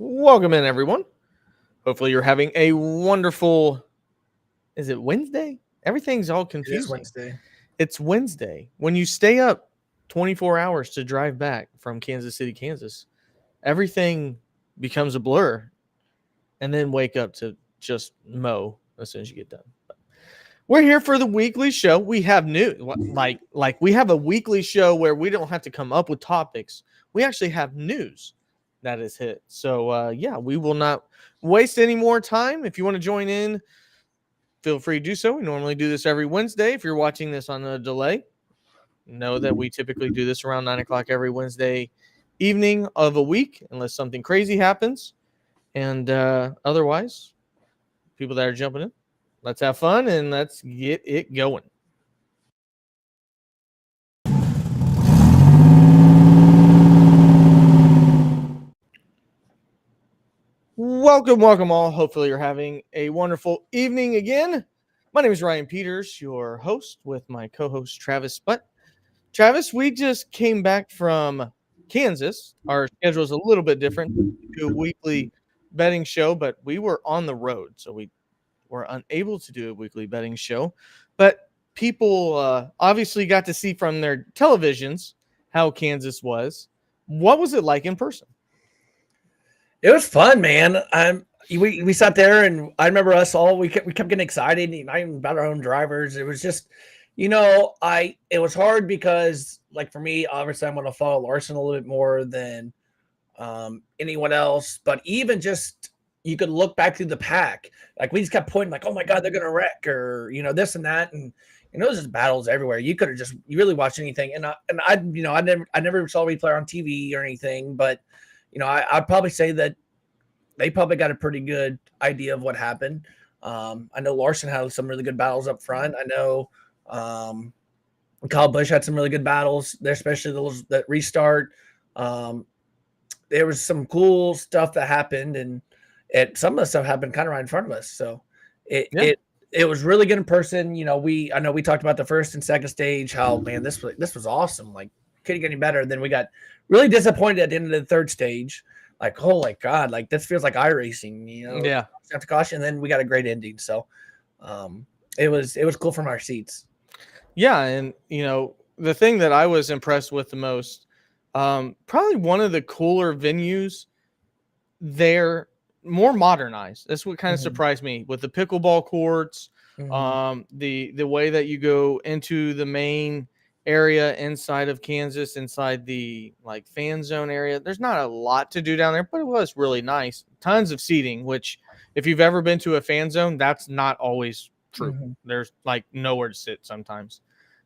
Welcome in, everyone. Hopefully, you're having a wonderful. Is it Wednesday? Everything's all It is confusing. Wednesday. It's Wednesday. When you stay up 24 hours to drive back from Kansas City, Kansas, everything becomes a blur, and then wake up to just mow as soon as you get done. We're here for the weekly show. We have new like we have a weekly show where we don't have to come up with topics. We actually have news that is hit. So yeah, we will not waste any more time. If you want to join in, feel free to do so. We normally do this every Wednesday. If you're watching this on a delay, know that we typically do this around 9 o'clock every Wednesday evening of a week, unless something crazy happens. And otherwise, people that are jumping in, let's have fun and let's get it going. Welcome all. Hopefully, you're having a wonderful evening again. My name is Ryan Peters, your host, with my co host, Travis. But, Travis, we just came back from Kansas. Our schedule is a little bit different. We do a weekly betting show, but we were on the road. So we were unable to do a weekly betting show. But people obviously got to see from their televisions how Kansas was. What was it like in person? It was fun, man. We sat there, and I remember us all. We kept getting excited, not even about our own drivers. It was just, it was hard because, like, for me, obviously, I'm going to follow Larson a little bit more than anyone else. But even just you could look back through the pack, like we just kept pointing, like, oh my God, they're going to wreck, or this and that, and it was just battles everywhere. You could have just really watched anything, and I never saw replay on TV or anything, but. I'd probably say that they probably got a pretty good idea of what happened. I know Larson had some really good battles up front. I know Kyle Busch had some really good battles there, especially those that restart. There was some cool stuff that happened, and some of the stuff happened kind of right in front of us. So it was really good in person. I know we talked about the first and second stage. How, man, this was awesome. Like, couldn't get any better. Then we got really disappointed at the end of the third stage. Like, holy God, like this feels like iRacing, Yeah. After caution, and then we got a great ending. So it was cool from our seats. Yeah, and the thing that I was impressed with the most, probably one of the cooler venues. They're more modernized. That's what kind of surprised me with the pickleball courts. The way that you go into the main area inside of Kansas, inside the like fan zone area. There's not a lot to do down there, but it was really nice. Tons of seating, which if you've ever been to a fan zone, that's not always true. There's like nowhere to sit sometimes.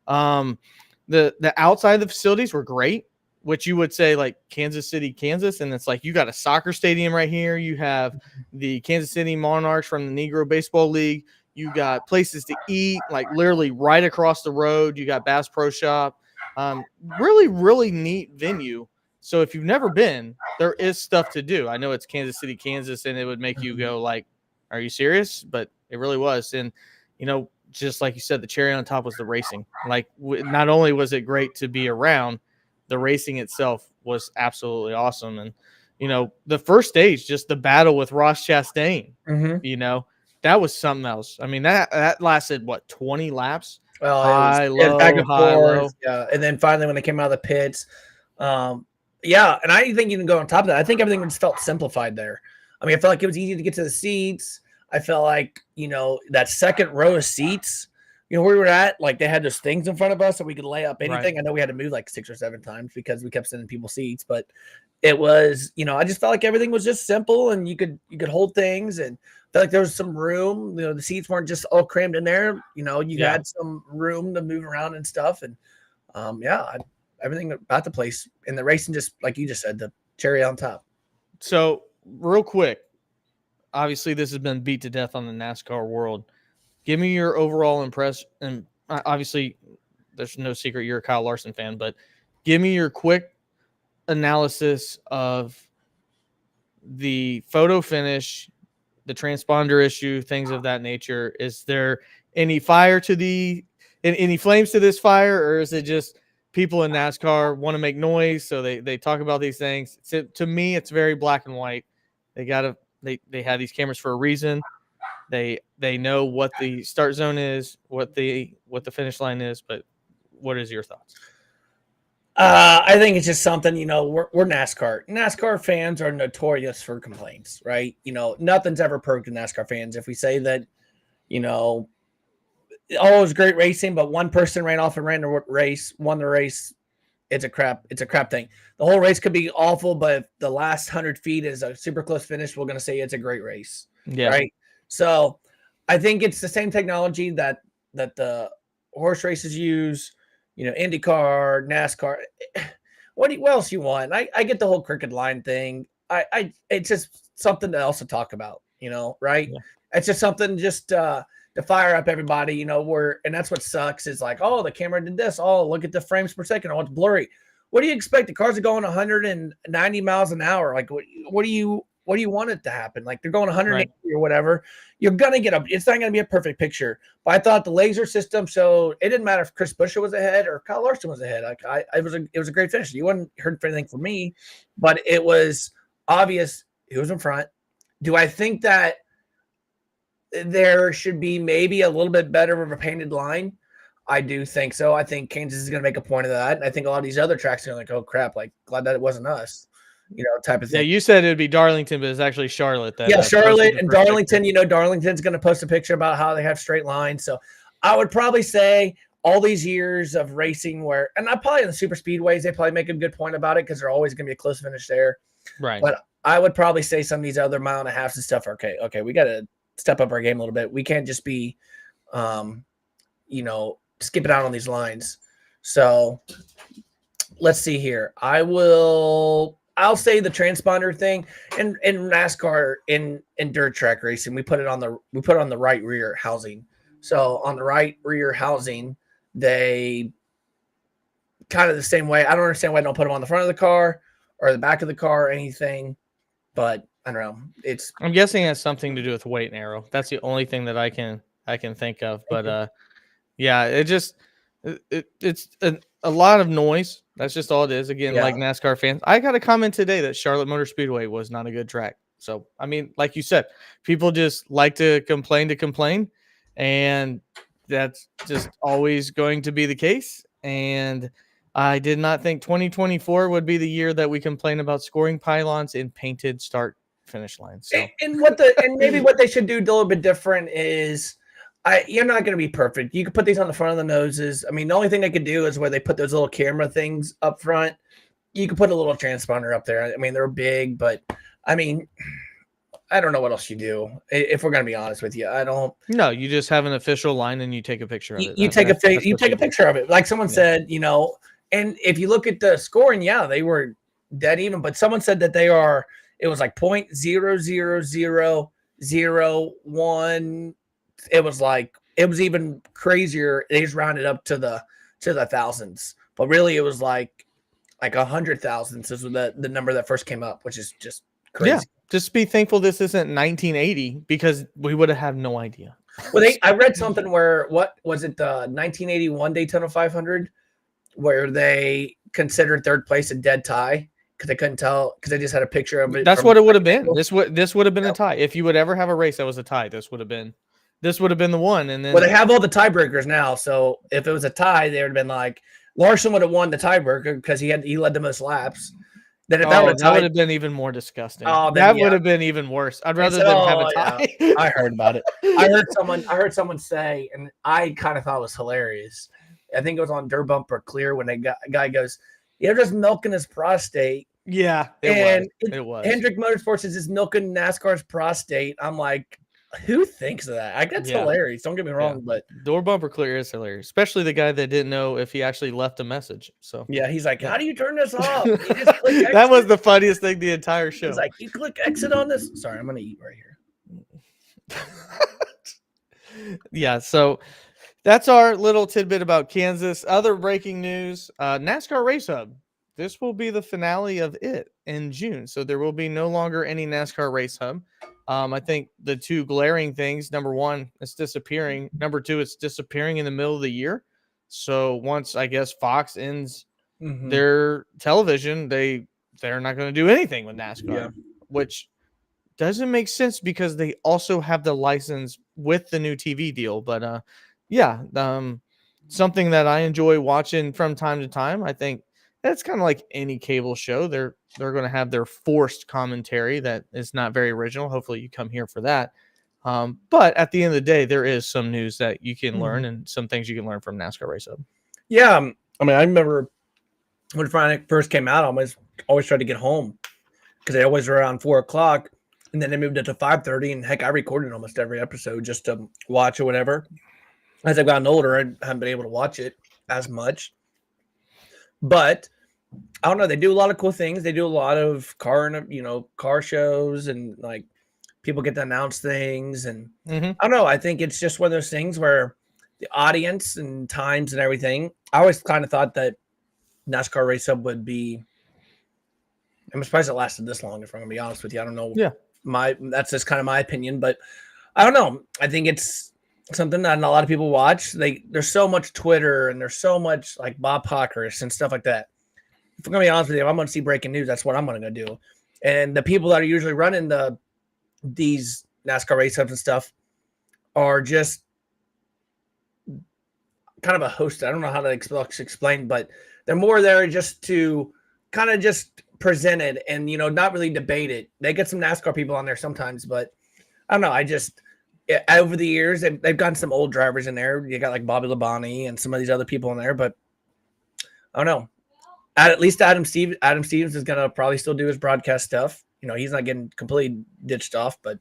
The outside of the facilities were great, which you would say like Kansas City, Kansas, and it's like you got a soccer stadium right here. You have the Kansas City Monarchs from the Negro Baseball League. You got places to eat, like literally right across the road. You got Bass Pro Shop. Really, really neat venue. So if you've never been, there is stuff to do. I know it's Kansas City, Kansas, and it would make you go like, are you serious? But it really was. And, just like you said, the cherry on top was the racing. Like, not only was it great to be around, the racing itself was absolutely awesome. And, the first stage, just the battle with Ross Chastain, that was something else. I mean, that lasted, what, 20 laps? Well, high, low, back and high, forth, low. yeah. And then finally when they came out of the pits, yeah, and I think even go on top of that, I think everything just felt simplified there. I mean, I felt like it was easy to get to the seats. I felt like, that second row of seats, where we were at, like they had those things in front of us so we could lay up anything. Right. I know we had to move like 6 or 7 times because we kept sending people seats, but it was, I just felt like everything was just simple and you could hold things, and felt like there was some room. The seats weren't just all crammed in there. You had some room to move around and stuff. And everything about the place, and the racing, just like you just said, the cherry on top. So real quick, obviously this has been beat to death on the NASCAR world. Give me your overall impression. And obviously there's no secret you're a Kyle Larson fan, but give me your quick analysis of the photo finish, the transponder issue, things of that nature. Is there any fire to any flames to this fire, or is it just people in NASCAR want to make noise, so they talk about these things? To me, it's very black and white. They have these cameras for a reason. They know what the start zone is, what the finish line is. But what is your thoughts? I think it's just something, we're NASCAR. NASCAR fans are notorious for complaints, right? Nothing's ever perfect in NASCAR fans. If we say that, oh, it was great racing, but one person ran off and ran the race, won the race, it's a crap thing. The whole race could be awful, but if the last 100 feet is a super close finish, we're going to say it's a great race, right? So I think it's the same technology that the horse races use, IndyCar, NASCAR. What else you want? I get the whole crooked line thing. It's just something else to talk about, right? Yeah. It's just something to fire up everybody, and that's what sucks is like, oh, the camera did this. Oh, look at the frames per second. Oh, it's blurry. What do you expect? The cars are going 190 miles an hour. Like, what do you want it to happen? Like they're going 180 or whatever. You're gonna it's not gonna be a perfect picture. But I thought the laser system showed it didn't matter if Chris Buescher was ahead or Kyle Larson was ahead. Like it was a great finish. You wouldn't heard anything from me, but it was obvious who was in front. Do I think that there should be maybe a little bit better of a painted line? I do think so. I think Kansas is going to make a point of that. And I think a lot of these other tracks are like, oh, crap, like, glad that it wasn't us, type of thing. Yeah, you said it would be Darlington, but it's actually Charlotte. Charlotte and Darlington, Darlington's going to post a picture about how they have straight lines. So I would probably say all these years of racing and I probably in the super speedways, they probably make a good point about it because they're always going to be a close finish there. Right. But I would probably say some of these other mile and a halves and stuff are okay, we got to step up our game a little bit. We can't just be, skip it out on these lines. So let's see here. I'll say the transponder thing in NASCAR in dirt track racing, we put it on the right rear housing. So on the right rear housing, they kind of the same way. I don't understand why I don't put them on the front of the car or the back of the car or anything, but I don't know. I'm guessing it has something to do with weight and aero. That's the only thing that I can think of. But yeah, it's a lot of noise. That's just all it is. Again, like NASCAR fans, I got a comment today that Charlotte Motor Speedway was not a good track. So, I mean, like you said, people just like to complain, and that's just always going to be the case. And I did not think 2024 would be the year that we complain about scoring pylons and painted start finish lines. So. And maybe what they should do a little bit different is. You're not going to be perfect. You could put these on the front of the noses. I mean, the only thing they could do is where they put those little camera things up front. You could put a little transponder up there. I mean, they're big, but I mean, I don't know what else you do. If we're going to be honest with you, I don't. No, you just have an official line and you take a picture of it. You take a picture of it. Like someone said, and if you look at the scoring, they were dead even, but someone said that it was like 0.00001. It was even crazier. They just rounded up to the thousands, but really it was like 100,000 is the number that first came up, which is just crazy. Yeah, just be thankful this isn't 1980 because we would have had no idea. Well, I read something where what was it, the 1981 Daytona 500, where they considered third place a dead tie because they couldn't tell because they just had a picture of it. That's what it would have been. This would have been a tie. If you would ever have a race that was a tie, this would have been the one. And then they have all the tiebreakers now. So if it was a tie, they would have been like Larson would have won the tiebreaker because he led the most laps. Then if that would have been even more disgusting. Would have been even worse. I'd rather than have a tie. Yeah. I heard about it. I heard someone say, and I kind of thought it was hilarious. I think it was on Dirt Bumper Clear when a guy goes, "You're just milking his prostate." Yeah, it was. Hendrick Motorsports is just milking NASCAR's prostate. I'm like, who thinks of that? That's hilarious. Don't get me wrong, but Door Bumper Clear is hilarious, especially the guy that didn't know if he actually left a message. So yeah, he's like, "How do you turn this off?" That was the funniest thing the entire show. He's like, "You click exit on this." Sorry, I'm gonna eat right here. Yeah, so that's our little tidbit about Kansas. Other breaking news: NASCAR Race Hub. This will be the finale of it in June, so there will be no longer any NASCAR Race Hub. I think the two glaring things, number one, it's disappearing. Number two, it's disappearing in the middle of the year. So once, I guess, Fox ends their television, they're not going to do anything with NASCAR, which doesn't make sense because they also have the license with the new TV deal. But yeah, something that I enjoy watching from time to time. I think that's kind of like any cable show. They're going to have their forced commentary that is not very original. Hopefully, you come here for that. But at the end of the day, there is some news that you can learn and some things you can learn from NASCAR Race Hub. Yeah, I mean, I remember when Friday first came out, I always tried to get home because they always were around 4:00, and then they moved it to 5:30. And heck, I recorded almost every episode just to watch or whatever. As I've gotten older, I haven't been able to watch it as much. But I don't know. They do a lot of cool things. They do a lot of car shows, and like people get to announce things. And I don't know. I think it's just one of those things where the audience and times and everything. I always kind of thought that NASCAR Race Hub would be. I'm surprised it lasted this long. If I'm gonna be honest with you, I don't know. Yeah, that's just kind of my opinion, but I don't know. I think it's something that a lot of people watch. There's so much Twitter and there's so much like Bob Pockers and stuff like that. If I'm gonna be honest with you, if I'm gonna see breaking news, that's what I'm gonna do. And the people that are usually running these NASCAR race hubs and stuff are just kind of a host. I don't know how to explain, but they're more there just to kind of just present it and not really debate it. They get some NASCAR people on there sometimes, but I don't know. Over the years, they've gotten some old drivers in there. You got like Bobby Labonte and some of these other people in there, but I don't know. At least Adam Stevens is gonna probably still do his broadcast stuff. He's not getting completely ditched off, but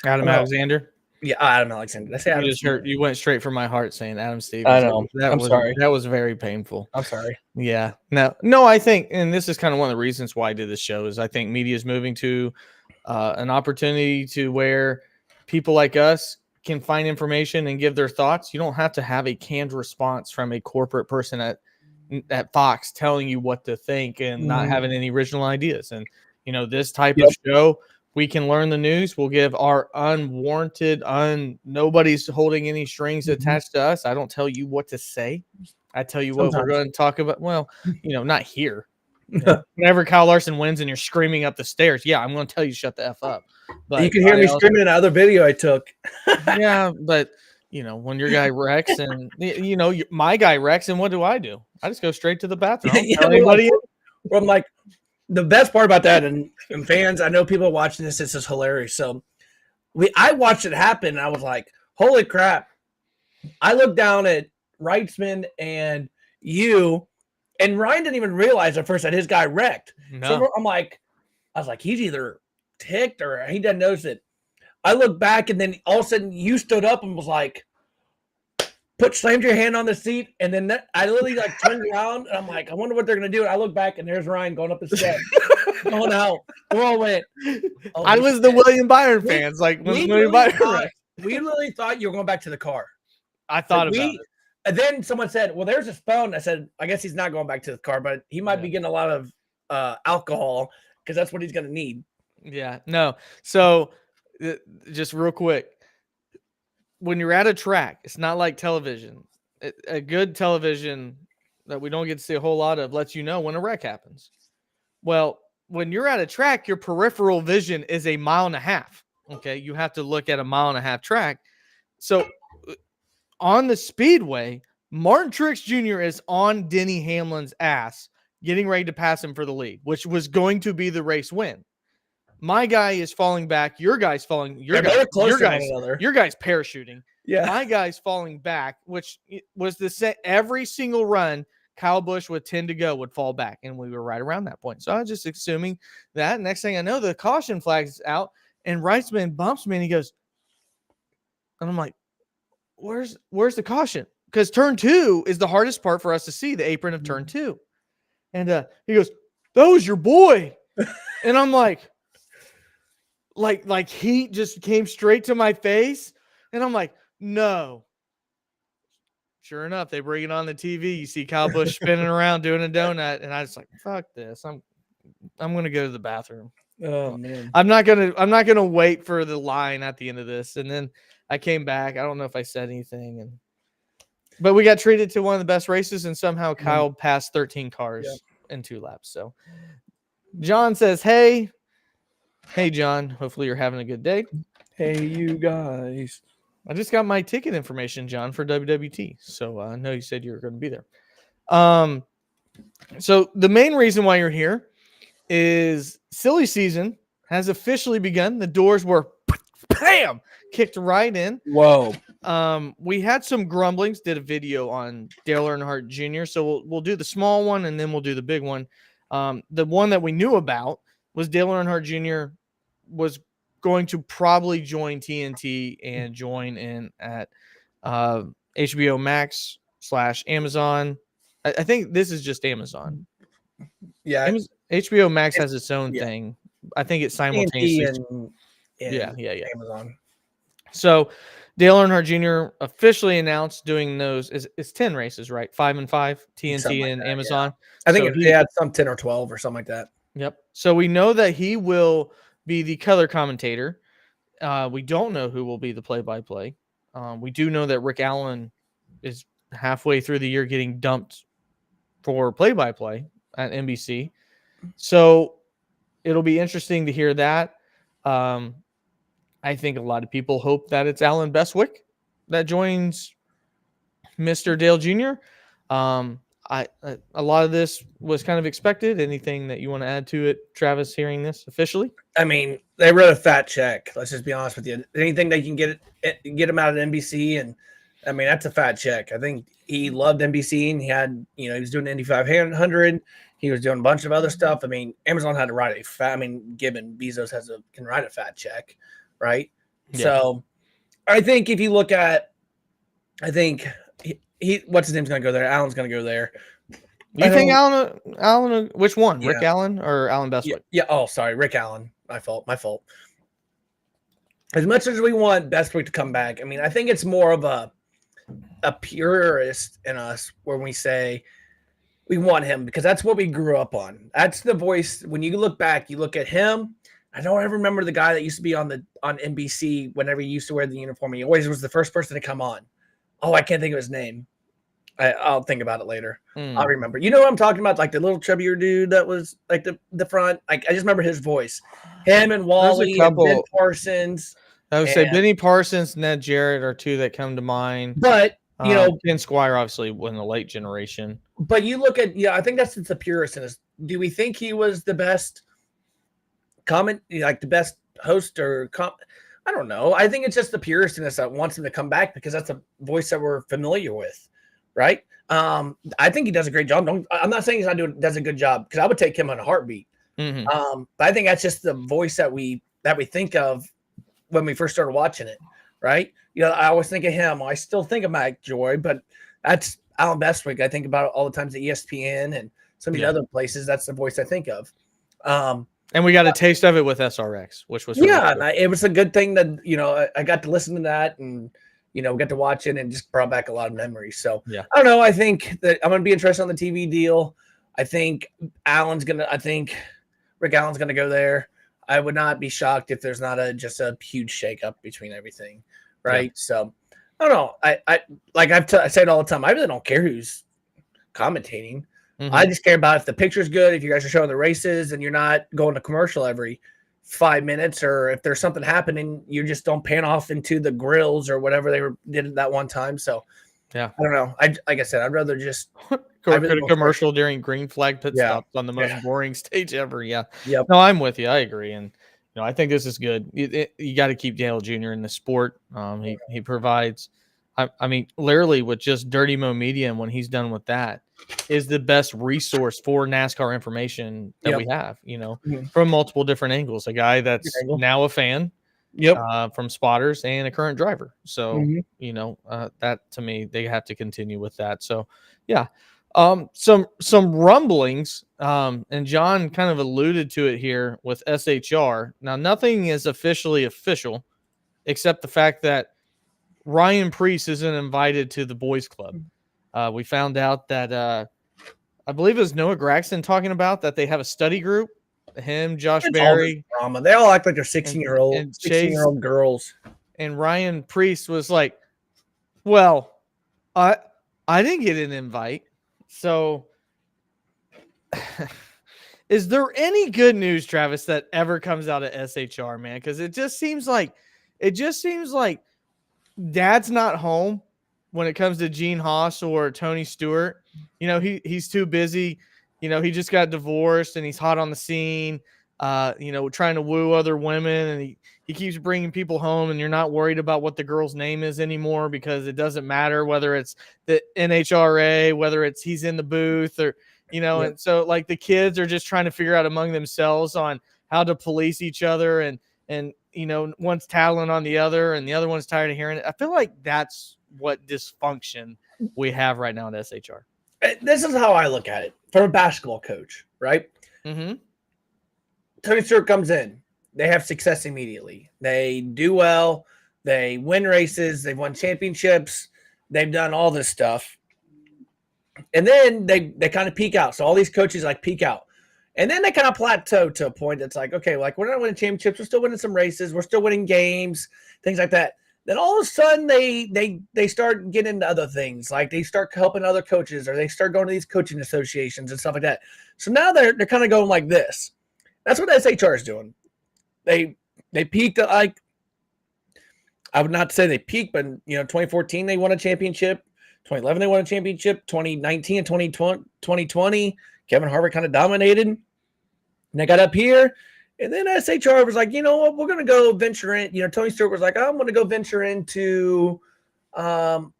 Adam Alexander. Yeah, Adam Alexander. Did I say Adam? You went straight for my heart saying Adam Stevens. I know. Sorry. That was very painful. I'm sorry. Yeah. No, I think, and this is kind of one of the reasons why I did this show, is I think media is moving to an opportunity to where people like us can find information and give their thoughts. You don't have to have a canned response from a corporate person at Fox telling you what to think and not having any original ideas. And, this type of show, we can learn the news. We'll give our unwarranted, nobody's holding any strings attached to us. I don't tell you what to say. I tell you what we're going to talk about. Well, not here. Whenever Kyle Larson wins and you're screaming up the stairs, I'm going to tell you shut the F up. But you can hear me screaming in another video I took. Yeah, but when your guy wrecks and my guy wrecks, and what do? I just go straight to the bathroom. I'm like, the best part about that, and fans, I know people watching this is hilarious. So I watched it happen, and I was like, holy crap. I looked down at Wrightsman and you, and Ryan didn't even realize at first that his guy wrecked. No. So I was like, he's either ticked or he doesn't notice it. I looked back, and then all of a sudden you stood up and was like, slammed your hand on the seat, and then I literally turned around, and I'm like, I wonder what they're gonna do. And I look back, and there's Ryan going up the steps, going out. We all went. Oh, I was the William Byron fans, we literally thought you were going back to the car. I thought about it. And then someone said, "Well, there's his phone." I said, "I guess he's not going back to the car, but he might be getting a lot of alcohol because that's what he's gonna need." Yeah. No. So, just real quick. When you're at a track, it's not like television. A good television that we don't get to see a whole lot of lets you know when a wreck happens. Well, when you're at a track, your peripheral vision is 1.5 miles. Okay. You have to look at 1.5 mile track. So on the speedway, Martin Truex Jr. is on Denny Hamlin's ass, getting ready to pass him for the lead, which was going to be the race win. My guy is falling back. Your guy's falling. Your guy's parachuting. Yeah. My guy's falling back, which was every single run. Kyle Busch with 10 to go would fall back, and we were right around that point. So I was just assuming that. Next thing I know, the caution flag's out, and Wrightsman bumps me, and he goes, and I'm like, "Where's the caution?" Because turn 2 is the hardest part for us to see, the apron of turn 2. And he goes, "That was your boy," and I'm like. Like heat just came straight to my face, and I'm like, no. Sure enough, they bring it on the TV. You see Kyle Busch spinning around doing a donut, and I was like, fuck this. I'm gonna go to the bathroom. Oh man. I'm not gonna wait for the line at the end of this. And then I came back. I don't know if I said anything, but we got treated to one of the best races, and somehow Kyle passed 13 cars in 2 laps. So John says, hey. Hey, John. Hopefully you're having a good day. Hey, you guys. I just got my ticket information, John, for WWT. So I know you said you were going to be there. So the main reason why you're here is silly season has officially begun. The doors were bam kicked right in. Whoa. We had some grumblings. Did a video on Dale Earnhardt Jr. So we'll do the small one and then we'll do the big one. The one that we knew about was Dale Earnhardt Jr. was going to probably join TNT and join in at HBO Max / Amazon. I think this is just Amazon. Yeah. HBO Max has its own thing. I think it's simultaneously. Yeah. Amazon. So Dale Earnhardt Jr. officially announced doing those is 10 races, right? 5 and 5, TNT and Amazon. Yeah. I think he had some 10 or 12 or something like that. Yep. So we know that he will be the color commentator. We don't know who will be the play-by-play. We do know that Rick Allen is halfway through the year getting dumped for play-by-play at NBC. So it'll be interesting to hear that. I think a lot of people hope that it's Alan Bestwick that joins Mr. Dale Jr. A lot of this was kind of expected. Anything that you want to add to it, Travis, hearing this officially? I mean, they wrote a fat check. Let's just be honest with you. Anything they can get him out of NBC, and I mean, that's a fat check. I think he loved NBC, and he had, he was doing Indy 500. He was doing a bunch of other stuff. I mean, Amazon had to write a fat. I mean, given Bezos can write a fat check, right? Yeah. So, I think if you look at, he what's his name's going to go there? Alan's going to go there. You think Alan? Which one? Yeah. Rick Allen or Alan Bestwick? Yeah. Oh, sorry, Rick Allen. My fault. As much as we want Bestwick to come back, I mean, I think it's more of a purist in us when we say we want him because that's what we grew up on. That's the voice. When you look back, you look at him. I don't ever remember the guy that used to be on NBC whenever he used to wear the uniform. He always was the first person to come on. Oh, I can't think of his name. I'll think about it later. I'll remember. You know what I'm talking about? Like the little chubbier dude that was like the front. Like I just remember his voice. Him and Wally and Ben Parsons. I would say Benny Parsons, Ned Jarrett are two that come to mind. But Ken Squire obviously was in the late generation. But you look at I think that's the purist in us. Do we think he was the best the best host or I don't know. I think it's just the purist in us that wants him to come back because that's a voice that we're familiar with. Right. I think he does a great job. I'm not saying does a good job because I would take him on a heartbeat. Mm-hmm. But I think that's just the voice that we think of when we first started watching it. Right. I always think of him. I still think of Mike Joy, but that's Alan Bestwick. I think about it all the times at ESPN and some of the other places. That's the voice I think of. And we got a taste of it with SRX, which was really cool. And it was a good thing that I got to listen to that and we got to watch it and just brought back a lot of memories. So I don't know. I think that I'm going to be interested on the TV deal. I think Rick Allen's going to go there. I would not be shocked if there's not just a huge shakeup between everything. Right. Yeah. So I don't know. I say it all the time. I really don't care who's commentating. Mm-hmm. I just care about if the picture's good, if you guys are showing the races and you're not going to commercial every 5 minutes, or if there's something happening, you just don't pan off into the grills or whatever they did that one time. So I don't know. Like I said, I'd rather just go to a commercial during green flag pit stops on the most boring stage ever. Yeah. Yep. No, I'm with you. I agree. And I think this is good. You got to keep Dale Jr. in the sport. He provides, I mean, literally with just Dirty Mo Media, and when he's done with that, is the best resource for NASCAR information that we have, from multiple different angles. A guy that's now a fan, from spotters and a current driver. So, that to me, they have to continue with that. So, some rumblings, and John kind of alluded to it here with SHR. Now, nothing is officially official except the fact that Ryan Preece isn't invited to the boys club. We found out that I believe it was Noah Gragson talking about that they have a study group. Him, Josh Berry, drama. They all act like they're 16-year-old girls. And Ryan Preece was like, "Well, I didn't get an invite." So Is there any good news, Travis, that ever comes out of SHR, man? Because it just seems like Dad's not home when it comes to Gene Haas or Tony Stewart. He's too busy. He just got divorced and he's hot on the scene. Trying to woo other women, and he keeps bringing people home, and you're not worried about what the girl's name is anymore because it doesn't matter whether it's the NHRA, whether it's he's in the booth or and so like the kids are just trying to figure out among themselves on how to police each other and one's tattling on the other and the other one's tired of hearing it. I feel like that's what dysfunction we have right now at SHR. This is how I look at it from a basketball coach, right? Mm-hmm. Tony Stewart comes in. They have success immediately. They do well. They win races. They've won championships. They've done all this stuff. And then they kind of peak out. So all these coaches like peak out. And then they kind of plateau to a point that's like, okay, like we're not winning championships. We're still winning some races. We're still winning games, things like that. Then all of a sudden they start getting into other things. Like they start helping other coaches or they start going to these coaching associations and stuff like that. So now they're kind of going like this. That's what SHR is doing. They peaked at like, I would not say they peaked, but 2014 they won a championship. 2011 they won a championship. 2019 and 2020 Kevin Harvick kind of dominated. And they got up here, and then SHR was like, you know what, we're going to go venture in. Tony Stewart was like, I'm going to go venture into NHRA,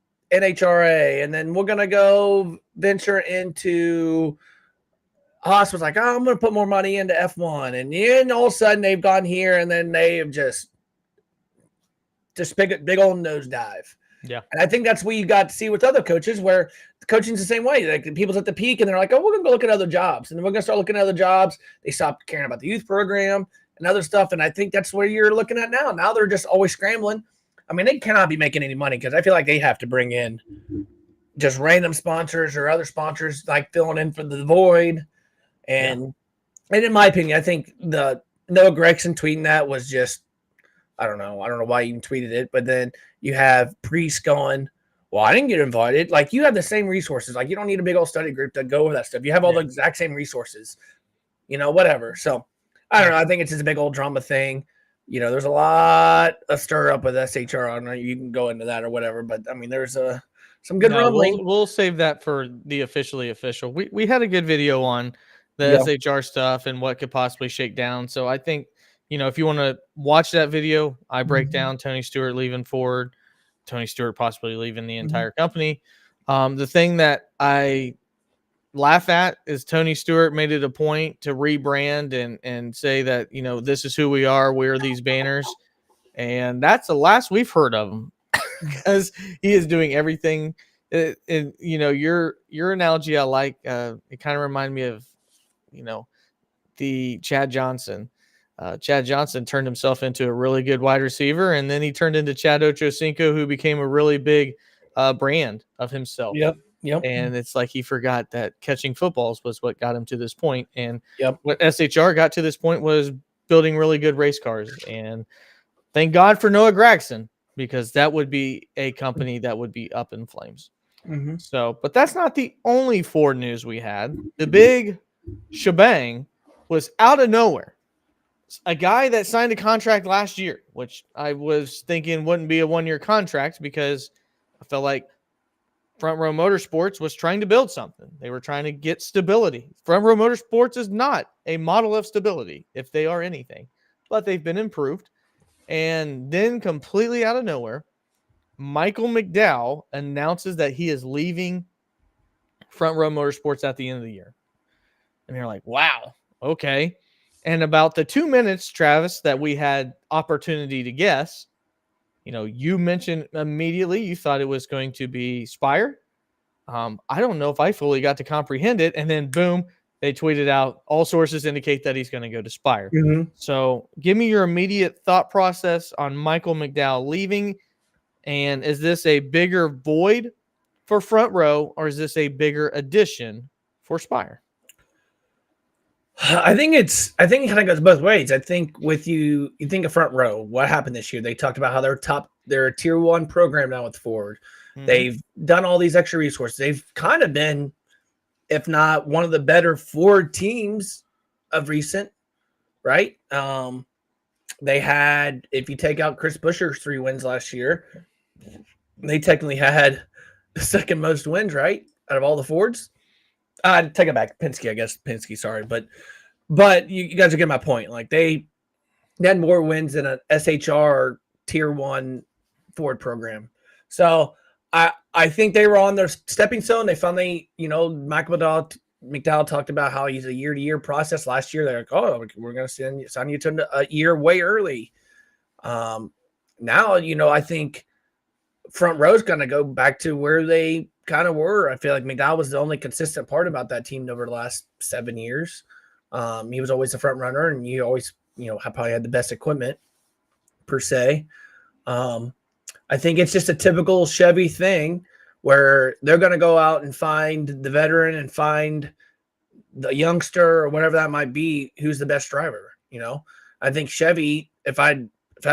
and then we're going to go venture into Haas was like, oh, I'm going to put more money into F1. And then all of a sudden they've gone here, and then they have just big old nosedive. Yeah. And I think that's what you got to see with other coaches where the coaching's the same way. Like the people's at the peak and they're like, oh, we're going to go look at other jobs. And then we're going to start looking at other jobs. They stop caring about the youth program and other stuff. And I think that's where you're looking at now. Now they're just always scrambling. I mean, they cannot be making any money because I feel like they have to bring in just random sponsors or other sponsors like filling in for the void. And in my opinion, I think the Noah Gregson tweeting that was just, I don't know why he even tweeted it, but then you have Priest going, well, I didn't get invited. Like you have the same resources. Like you don't need a big old study group to go over that stuff. You have all the exact same resources, whatever. So I don't know. I think it's just a big old drama thing. There's a lot of stir up with SHR. I don't know. You can go into that or whatever, but I mean, there's some good rumbling. We'll save that for the officially official. We had a good video on the SHR stuff and what could possibly shake down. So I think, if you want to watch that video, I break down Tony Stewart leaving Ford, Tony Stewart possibly leaving the entire company. The thing that I laugh at is Tony Stewart made it a point to rebrand and say that, this is who we are. We're these banners. And that's the last we've heard of him because he is doing everything. Your analogy I like, it kind of reminded me of, the Chad Johnson. Chad Johnson turned himself into a really good wide receiver, and then he turned into Chad Ochocinco, who became a really big brand of himself. Yep. And it's like he forgot that catching footballs was what got him to this point. And what SHR got to this point was building really good race cars. And thank God for Noah Gregson, because that would be a company that would be up in flames. So, but that's not the only Ford news we had. The big shebang was out of nowhere. A guy that signed a contract last year, which I was thinking wouldn't be a one-year contract because I felt like Front Row Motorsports was trying to build something. They were trying to get stability. Front Row Motorsports is not a model of stability, if they are anything, but they've been improved. And then completely out of nowhere, Michael McDowell announces that he is leaving Front Row Motorsports at the end of the year. And you're like, wow, okay. And about the 2 minutes, Travis, that we had opportunity to guess, you mentioned immediately you thought it was going to be Spire. I don't know if I fully got to comprehend it. And then boom, they tweeted out, all sources indicate that he's going to go to Spire. So give me your immediate thought process on Michael McDowell leaving. And is this a bigger void for Front Row, or is this a bigger addition for Spire? I think it kind of goes both ways. I think with you think of Front Row, what happened this year? They talked about how they're a tier 1 program now with Ford. They've done all these extra resources. They've kind of been, if not one of the better Ford teams of recent, right? They had, if you take out Chris Buescher's 3 wins last year, they technically had the second most wins, right, out of all the Fords. Take it back, Penske, I guess. Penske, sorry, but you guys are getting my point. Like they had more wins than an SHR Tier 1 Ford program. So I think they were on their stepping stone. They finally, Michael McDowell talked about how he's a year-to-year process. Last year, they're like, oh, we're going to sign you to a year way early. Now, I think front row's going to go back to where they kind of were. I feel like McDowell was the only consistent part about that team over the last 7 years. He was always the front runner, and you always, probably had the best equipment per se. I think it's just a typical Chevy thing where they're going to go out and find the veteran and find the youngster or whatever that might be, who's the best driver. I think Chevy, if I'd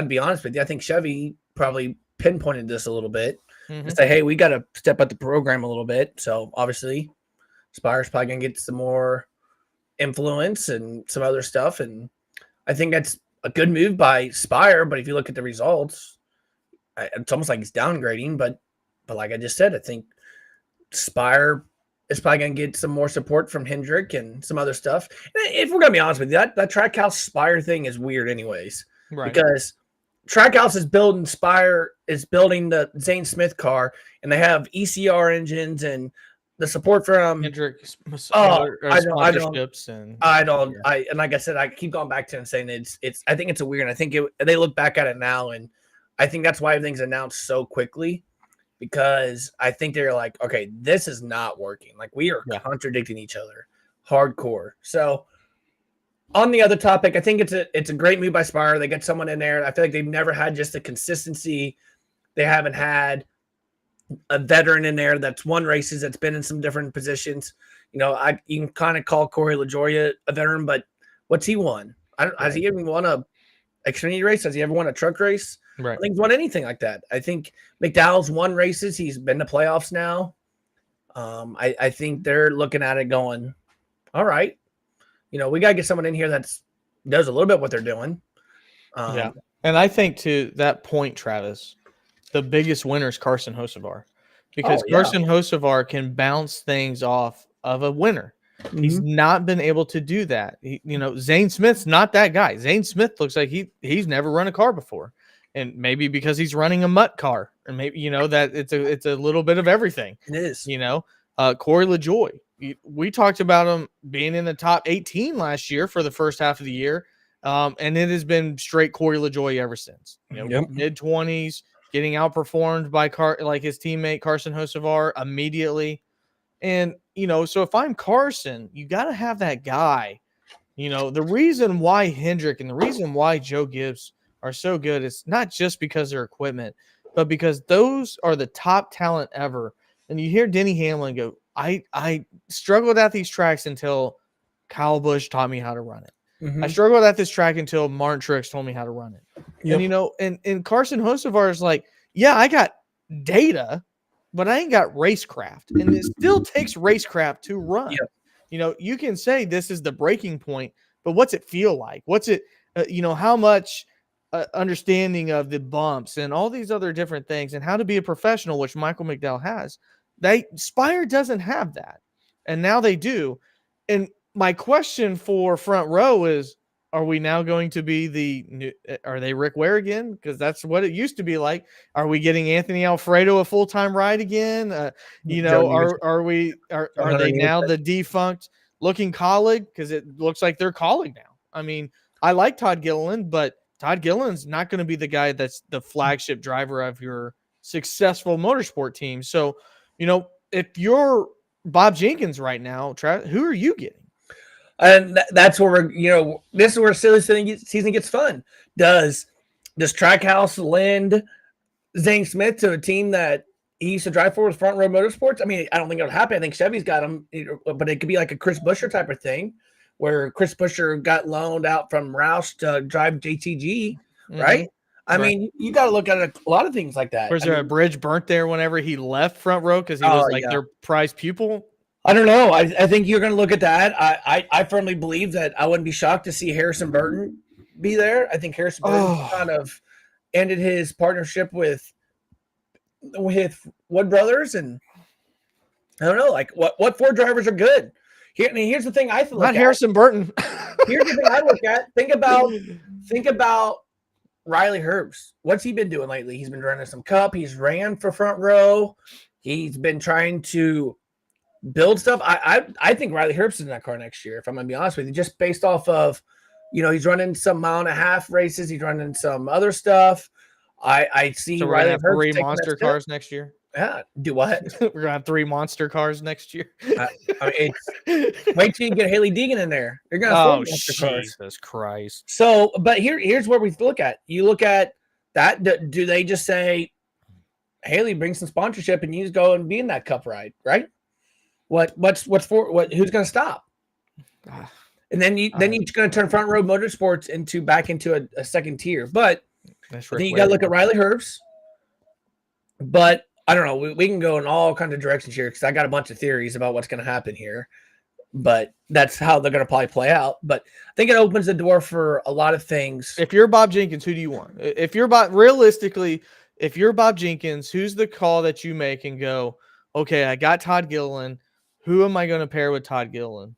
be honest with you, I think Chevy probably pinpointed this a little bit and say, hey, we got to step up the program a little bit. So obviously Spire's probably going to get some more influence and some other stuff. And I think that's a good move by Spire. But if you look at the results, it's almost like he's downgrading. But like I just said, I think Spire is probably going to get some more support from Hendrick and some other stuff. And if we're going to be honest with you, that Trackhouse Spire thing is weird anyways. Right. Because Trackhouse is building the Zane Smith car, and they have ECR engines and the support from Hendrick. Sponsorships and like I said, I keep going back to it and saying it's. I think it's a weird. I think they look back at it now, and I think that's why everything's announced so quickly, because I think they're like, okay, this is not working. Like we are contradicting each other, hardcore. So. On the other topic, I think it's a great move by Spire. They get someone in there. I feel like they've never had just the consistency. They haven't had a veteran in there that's won races, that's been in some different positions. You can kind of call Corey LaJoie a veteran, but what's he won? Has he even won a Xfinity race? Has he ever won a truck race? Right. I don't think he's won anything like that. I think McDowell's won races. He's been to playoffs now. I think they're looking at it going, all right. We got to get someone in here that does a little bit what they're doing. And I think to that point, Travis, the biggest winner is Carson Hocevar, because Carson Hocevar can bounce things off of a winner. Mm-hmm. He's not been able to do that. Zane Smith's not that guy. Zane Smith looks like he's never run a car before, and maybe because he's running a mutt car, or maybe that it's a little bit of everything. It is. Corey LaJoie. We talked about him being in the top 18 last year for the first half of the year, and it has been straight Corey LaJoie ever since. Mid-20s, getting outperformed by his teammate Carson Hocevar immediately. And, so if I'm Carson, you got to have that guy. The reason why Hendrick and the reason why Joe Gibbs are so good is not just because of their equipment, but because those are the top talent ever. And you hear Denny Hamlin go, I struggled at these tracks until Kyle Busch taught me how to run it. Mm-hmm. I struggled at this track until Martin Truex told me how to run it. Yep. And Carson Hocevar is like, I got data, but I ain't got racecraft. And it still takes racecraft to run. Yep. You can say this is the breaking point, but what's it feel like? What's it, how much understanding of the bumps and all these other different things and how to be a professional, which Michael McDowell has. Spire doesn't have that, and now they do. And my question for front row is, are we now going to be are they Rick Ware again? Because that's what it used to be like. Are we getting Anthony Alfredo a full-time ride again? Are they now the defunct looking colleague? Because it looks like they're colleague now. I mean, I like Todd Gilliland, but Todd Gilliland's not going to be the guy that's the flagship driver of your successful motorsport team. So, if you're Bob Jenkins right now, who are you getting? And that's where this is where silly season gets fun. Does Trackhouse lend Zane Smith to a team that he used to drive for with Front Row Motorsports? I mean, I don't think it'll happen. I think Chevy's got him, but it could be like a Chris Buescher type of thing, where Chris Buescher got loaned out from Roush to drive JTG, right? I mean, you got to look at a lot of things like that. Was there a bridge burnt there whenever he left Front Row because he was their prize pupil? I don't know. I think you're going to look at that. I firmly believe that I wouldn't be shocked to see Harrison Burton be there. I think Harrison Burton kind of ended his partnership with Wood Brothers, and I don't know, like what Ford drivers are good. Here, I mean, here's the thing I look Not at. Harrison Burton. Here's the thing I look at. Think about Riley Herbst. What's he been doing lately? He's been running some Cup. He's ran for Front Row. He's been trying to build stuff. I think Riley Herbst is in that car next year, if I'm gonna be honest with you, just based off of, he's running some 1.5 mile races, he's running some other stuff. I see So we're Riley gonna have Herbst 3 monster cars next year. Yeah, do what? We're gonna have 3 monster cars next year. I mean, wait till you get Haley Deegan in there. You're gonna Oh, monster cars. Jesus Christ. So, but here's where we look at. You look at that. Do they just say, Haley, bring some sponsorship and you just go and be in that Cup ride, right? What's for what? Who's going to stop? And then you're going to turn Front Row Motorsports back into a second tier. But then you got to look at Riley Herbst. But I don't know. We can go in all kinds of directions here because I got a bunch of theories about what's going to happen here. But that's how they're going to probably play out. But I think it opens the door for a lot of things. If you're Bob Jenkins, who do you want? If you're realistically, if you're Bob Jenkins, who's the call that you make and go, okay, I got Todd Gilliland. Who am I going to pair with Todd Gilliland?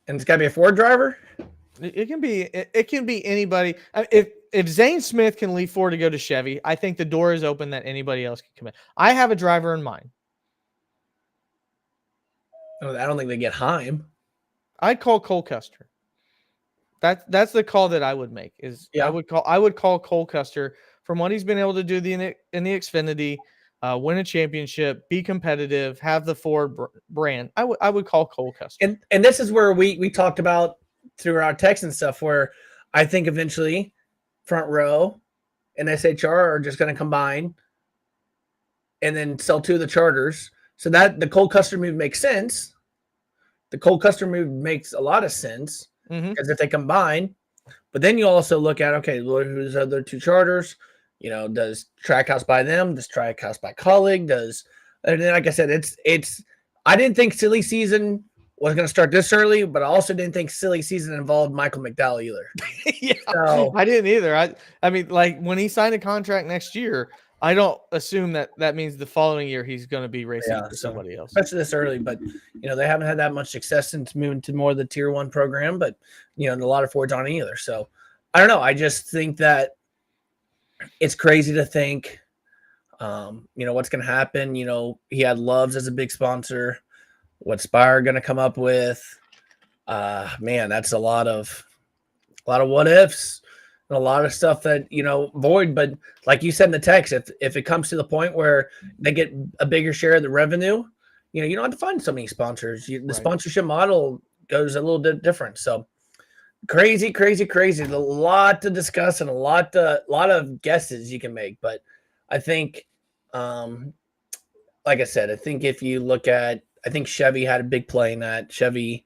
And it's got to be a Ford driver? It can be anybody. If Zane Smith can leave Ford to go to Chevy, I think the door is open that anybody else can come in. I have a driver in mind. I don't think they get Heim. I'd call Cole Custer. That's the call that I would make. I would call Cole Custer from what he's been able to do in the Xfinity, win a championship, be competitive, have the Ford brand. I would call Cole Custer. And this is where we talked about through our text and stuff, where I think eventually Front Row and SHR are just going to combine and then sell 2 of the charters. So that the Cole Custer move makes sense. The Cole Custer move makes a lot of sense because if they combine, but then you also look at, okay, who's the other 2 charters? Does Trackhouse buy them? Does Trackhouse buy Colleague? And then, like I said, I didn't think silly season was going to start this early, but I also didn't think silly season involved Michael McDowell either. Yeah, so, I didn't either. I mean, like when he signed a contract next year, I don't assume that means the following year he's going to be racing for somebody else. Especially this early, but they haven't had that much success since moving to more of the Tier 1 program, but a lot of Fords on either. So I don't know. I just think that it's crazy to think, what's going to happen. He had Loves as a big sponsor. What's Spire going to come up with? Man, that's a lot of what ifs and a lot of stuff that, void. But like you said in the text, if it comes to the point where they get a bigger share of the revenue, you don't have to find so many sponsors. The sponsorship model goes a little bit different. So crazy. A lot to discuss and a lot of guesses you can make. But I think, like I said, I think if you look at, I think Chevy had a big play in that. Chevy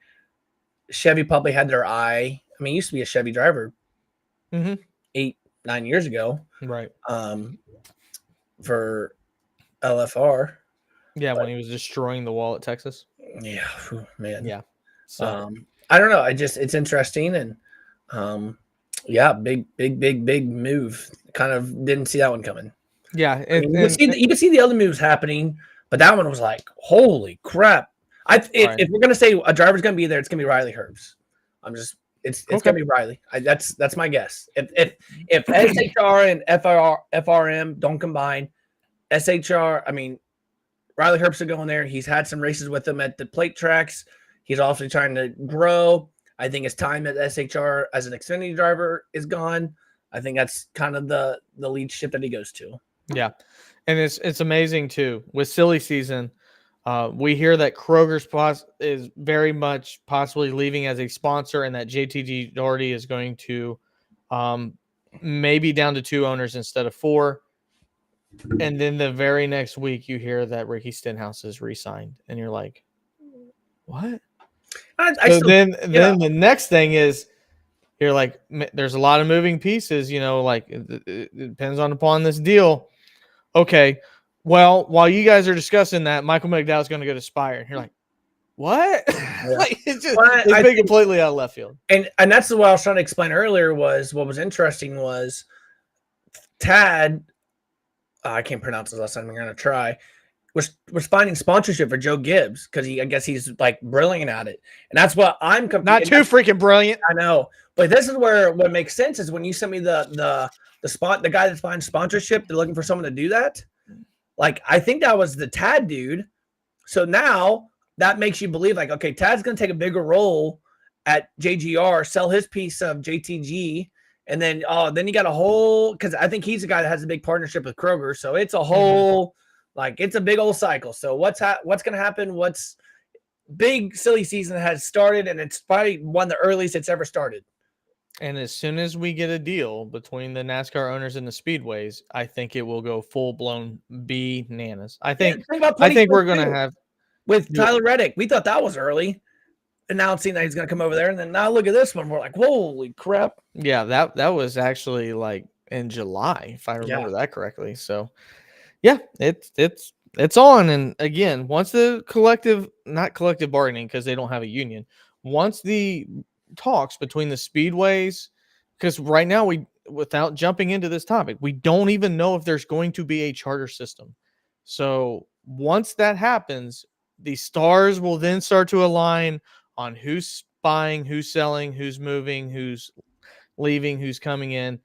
probably had their eye. I mean, he used to be a Chevy driver 8-9 years ago. Right. For LFR. Yeah, when he was destroying the wall at Texas. Yeah, man. Yeah. So I don't know. It's interesting and big move. Kind of didn't see that one coming. Yeah, you can see the other moves happening, but that one was like, holy crap! If we're gonna say a driver's gonna be there, it's gonna be Riley Herbst. It's gonna be Riley. That's my guess. If SHR and FRM don't combine, SHR, I mean, Riley Herbst is going there. He's had some races with them at the plate tracks. He's also trying to grow. I think his time at SHR as an Xfinity driver is gone. I think that's kind of the leadership that he goes to. Yeah. And it's amazing too with silly season. We hear that Kroger's is very much possibly leaving as a sponsor, and that JTG Doherty is going to maybe down to 2 owners instead of 4. And then the very next week, you hear that Ricky Stenhouse is re-signed, and you're like, "What?" Then the next thing is, you're like, "There's a lot of moving pieces." Like it depends upon this deal. okay, well, while you guys are discussing that, Michael McDowell is going to go to Spire. And you're like, what? Like, it's been completely out of left field. And that's what I was trying to explain earlier was what was interesting was Tad, I can't pronounce his last name, I'm going to try, was finding sponsorship for Joe Gibbs because I guess he's like brilliant at it. And that's what I'm not too freaking brilliant. I know. But this is where what makes sense is when you send me the guy that's finds sponsorship, they're looking for someone to do that. Like, I think that was the Tad dude. So now that makes you believe, like, okay, Tad's going to take a bigger role at JGR, sell his piece of JTG, and then you got a whole, because I think he's the guy that has a big partnership with Kroger. So it's a whole, like, it's a big old cycle. So what's going to happen? What's big silly season has started, and it's probably one of the earliest it's ever started. And as soon as we get a deal between the NASCAR owners and the speedways, I think it will go full blown bananas. I think we're going to have with Tyler Reddick. We thought that was early, announcing that he's going to come over there, and then now look at this one. We're like, holy crap! Yeah, that was actually like in July, if I remember that correctly. So, yeah, it's on. And again, once the not collective bargaining because they don't have a union, once the talks between the speedways, because right now without jumping into this topic, we don't even know if there's going to be a charter system. So once that happens, the stars will then start to align on who's buying, who's selling, who's moving, who's leaving, who's coming in.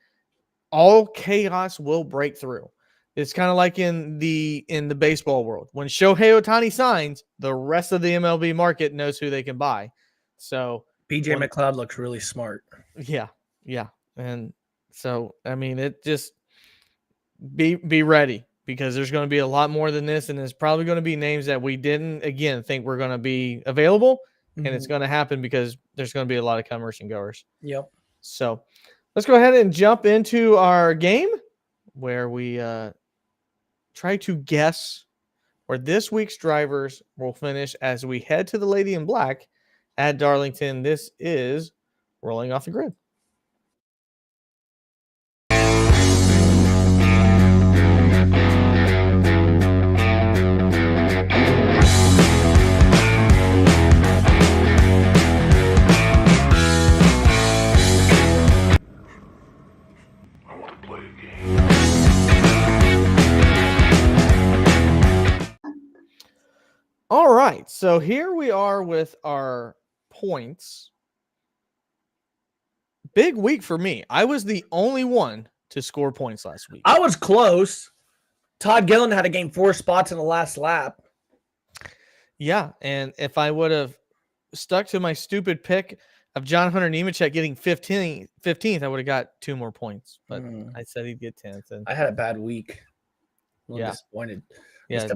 All chaos will break through. It's kind of like in the baseball world. When Shohei Ohtani signs, the rest of the MLB market knows who they can buy. So BJ McLeod looks really smart. Yeah. And so, I mean, it just be ready because there's going to be a lot more than this, and it's probably going to be names that we didn't, again, think were going to be available, and it's going to happen because there's going to be a lot of comers and goers. Yep. So let's go ahead and jump into our game where we try to guess where this week's drivers will finish as we head to the Lady in Black at Darlington. This is Rolling Off the Grid. All right, so here we are with our points. Big week for me. I was the only one to score points last week. I was close. Todd Gillen had to gain 4 spots in the last lap. Yeah, and if I would have stuck to my stupid pick of John Hunter Nemechek getting 15th, I would have got 2 more points. But I said he'd get 10th. And I had a bad week. I'm disappointed. Yeah,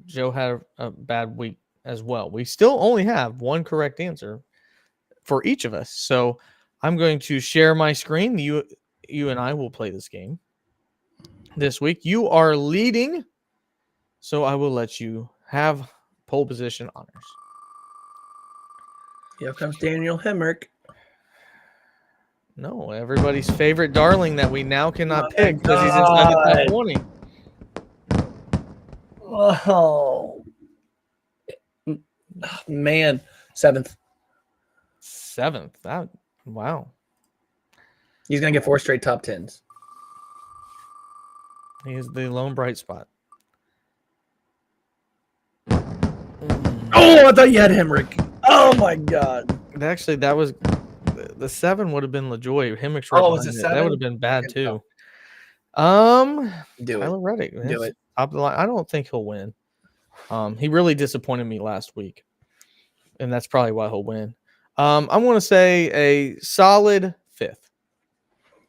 Joe had a bad week as well. We still only have one correct answer for each of us. So I'm going to share my screen. You and I will play this game this week. You are leading, so I will let you have pole position honors. Here comes Daniel Hemrick. No, everybody's favorite darling that we now cannot pick because he's inside the top 20. Oh, man. 7th. Wow. He's going to get 4 straight top 10s. He is the lone bright spot. Oh, I thought you had Hemrick. Oh, my God. Actually, that was the 7 would have been LaJoy. Hemrick's was it 7? That would have been bad, too. Do Tyler Reddick. Do it. Top of the line. I don't think he'll win. He really disappointed me last week, and that's probably why he'll win. I'm going to say a solid 5th.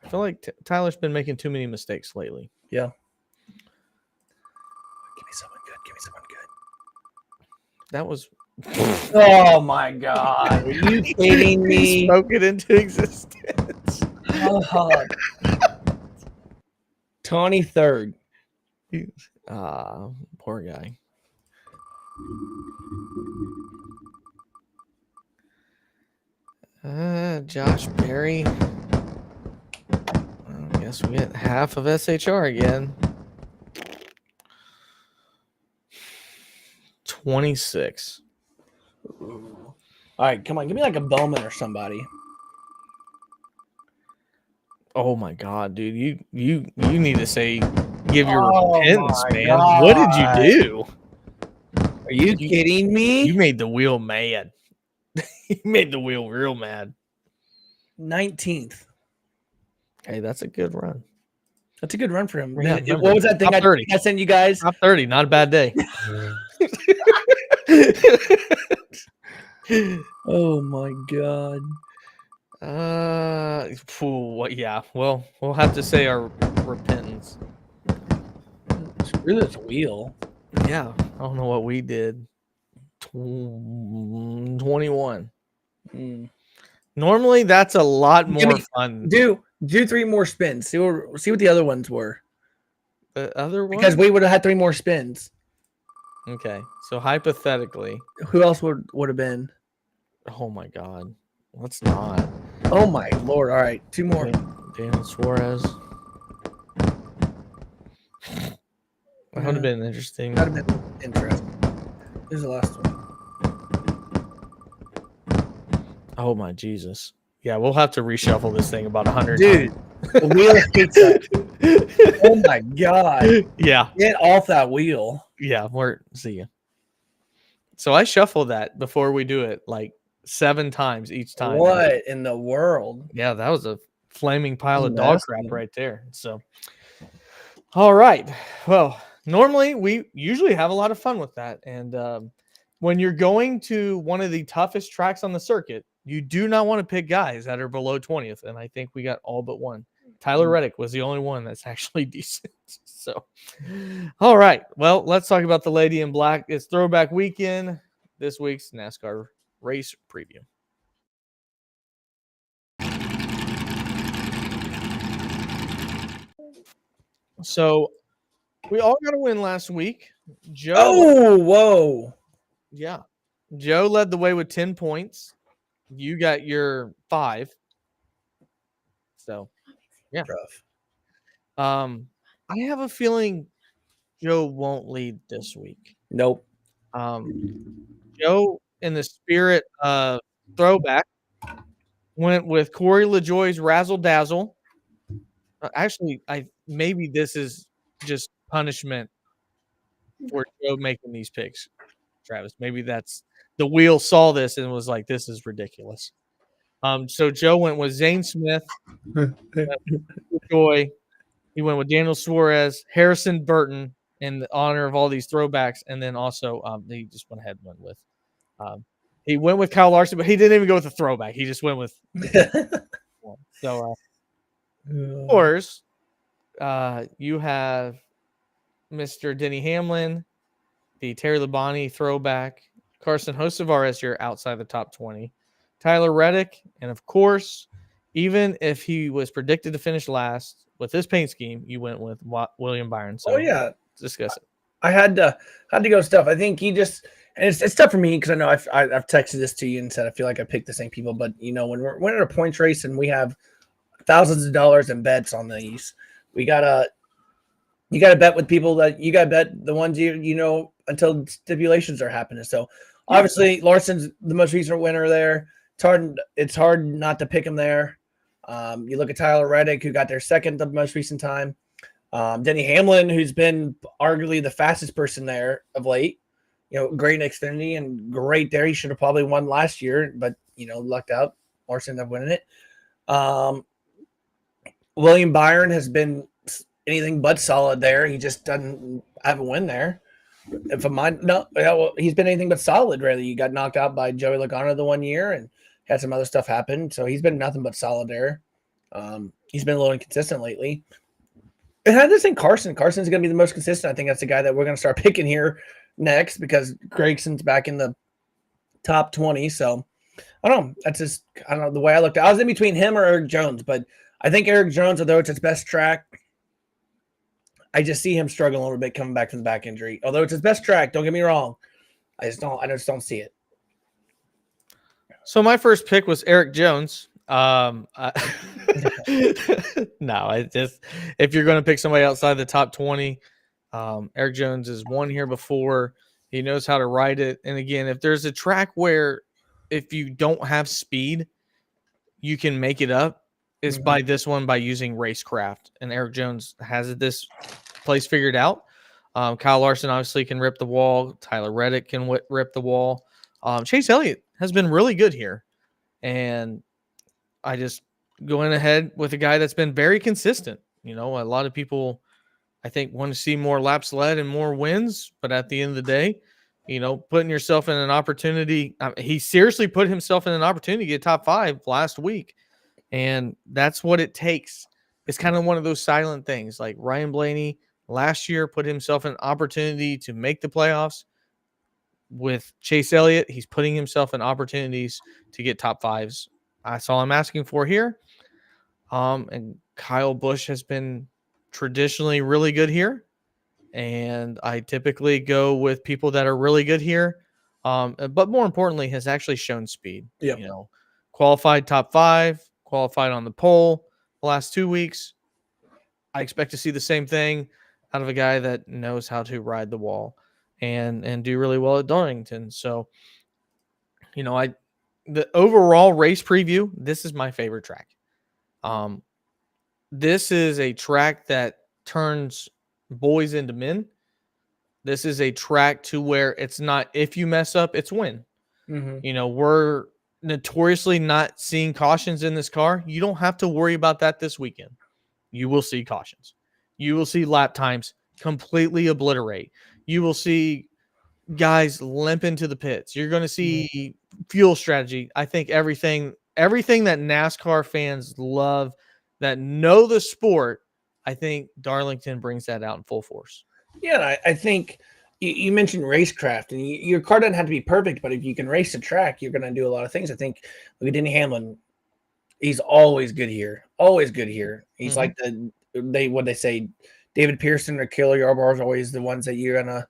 I feel like Tyler's been making too many mistakes lately. Yeah. Give me someone good. That was. Oh my God! Are you kidding me? He spoke it into existence. 23rd. Poor guy. Josh Berry. I guess we get half of SHR again. 26. All right, come on, give me like a Bowman or somebody. Oh my god, dude. You need to say give your Oh repentance, my man. What did you God. do? Are you kidding me? You made the wheel mad. You made the wheel real mad. 19th. Hey, that's a good run. That's a good run for him. Yeah, What was that thing top 30. I sent you guys? Top 30, not a bad day. Oh my God. Yeah. Well, we'll have to say our repentance. Screw this wheel. Yeah, I don't know what we did. 21. Normally, that's a lot more fun. Do 3 more spins. See what the other ones were. The other one? Because we would have had 3 more spins. Okay, so hypothetically, who else would have been? Oh my God, let's not. Oh my Lord! All right, 2 more. Daniel Suarez. That would have been interesting. That would have been interesting. Here's the last one. Oh my Jesus! Yeah, we'll have to reshuffle this thing about 100 Dude, times. the wheel of pizza. Oh my God! Yeah, get off that wheel. Yeah, see ya. So I shuffle that before we do it like 7 times each time. What in the world? Yeah, that was a flaming pile of dog crap right there. So, all right. Well, normally we usually have a lot of fun with that. And when you're going to one of the toughest tracks on the circuit, you do not want to pick guys that are below 20th. And I think we got all but one. Tyler Reddick was the only one that's actually decent. So, all right. Well, let's talk about the Lady in Black. It's Throwback Weekend. This week's NASCAR race preview. So, we all got a win last week. Joe. Oh, whoa. Yeah. Joe led the way with 10 points. You got your 5. So, yeah. Rough. I have a feeling Joe won't lead this week. Nope. Joe, in the spirit of throwback, went with Corey LaJoie's Razzle Dazzle. Actually, maybe this is just punishment for Joe making these picks, Travis. Maybe that's the wheel saw this and was like, this is ridiculous. So Joe went with Zane Smith, Joy. He went with Daniel Suarez, Harrison Burton, in the honor of all these throwbacks, and then also he just went ahead and went with he went with Kyle Larson, but he didn't even go with a throwback. He just went with one. So of course, you have Mr. Denny Hamlin, the Terry Labonte throwback, Carson Hocevar as your outside the top 20, Tyler Reddick, and of course, even if he was predicted to finish last with this paint scheme, you went with William Byron. So yeah, discuss it. I had to go stuff. I think he just, and it's tough for me because I know I've texted this to you and said I feel like I picked the same people, but you know when we're in a points race and we have thousands of dollars in bets on these, you gotta bet with people that you gotta bet the ones you know until stipulations are happening. So obviously Larson's the most recent winner there. It's hard not to pick him there. You look at Tyler Reddick, who got their second the most recent time. Denny Hamlin, who's been arguably the fastest person there of late. You know, great in Xfinity and great there. He should have probably won last year, but you know, lucked out. Larson ended up winning it. William Byron has been anything but solid there. He just doesn't have a win there. If I'm he's been anything but solid. Really, he got knocked out by Joey Logano the one year and had some other stuff happen. So he's been nothing but solid there. He's been a little inconsistent lately. And I just think Carson's going to be the most consistent. I think that's the guy that we're going to start picking here next because Gregson's back in the top 20. So I don't know. That's just, I don't know, the way I looked at it. I was in between him or Eric Jones, but I think Eric Jones, although it's his best track, I just see him struggling a little bit coming back from the back injury. Although it's his best track, don't get me wrong. I just don't see it. So my first pick was Eric Jones. No, if you're going to pick somebody outside the top 20, Eric Jones has won here before. He knows how to ride it. And again, if there's a track where if you don't have speed, you can make it up, it's by this one by using racecraft. And Eric Jones has this place figured out. Kyle Larson obviously can rip the wall. Tyler Reddick can rip the wall. Chase Elliott has been really good here. And I just going ahead with a guy that's been very consistent. You know, a lot of people, I think, want to see more laps led and more wins. But at the end of the day, you know, putting yourself in an opportunity, he seriously put himself in an opportunity to get top 5 last week. And that's what it takes. It's kind of one of those silent things. Like Ryan Blaney last year put himself in an opportunity to make the playoffs. With Chase Elliott, he's putting himself in opportunities to get top 5s. That's all I'm asking for here. And Kyle Busch has been traditionally really good here. And I typically go with people that are really good here. But more importantly, has actually shown speed. Yep. You know, qualified top 5, qualified on the pole the last 2 weeks. I expect to see the same thing out of a guy that knows how to ride the wall and do really well at Darlington. So, you know, the overall race preview, this is my favorite track. This is a track that turns boys into men. This is a track to where it's not if you mess up, it's win. You know, we're notoriously not seeing cautions in this car. You don't have to worry about that this weekend. You will see cautions. You will see lap times completely obliterate. You will see guys limp into the pits. You're going to see fuel strategy. I think everything that NASCAR fans love, that know the sport, I think Darlington brings that out in full force. Yeah, I think you mentioned racecraft, and your car doesn't have to be perfect, but if you can race the track, you're going to do a lot of things. I think look at Denny Hamlin. He's always good here. Always good here. He's like what they say, David Pearson or Killer Yarborough is always the ones that you're going to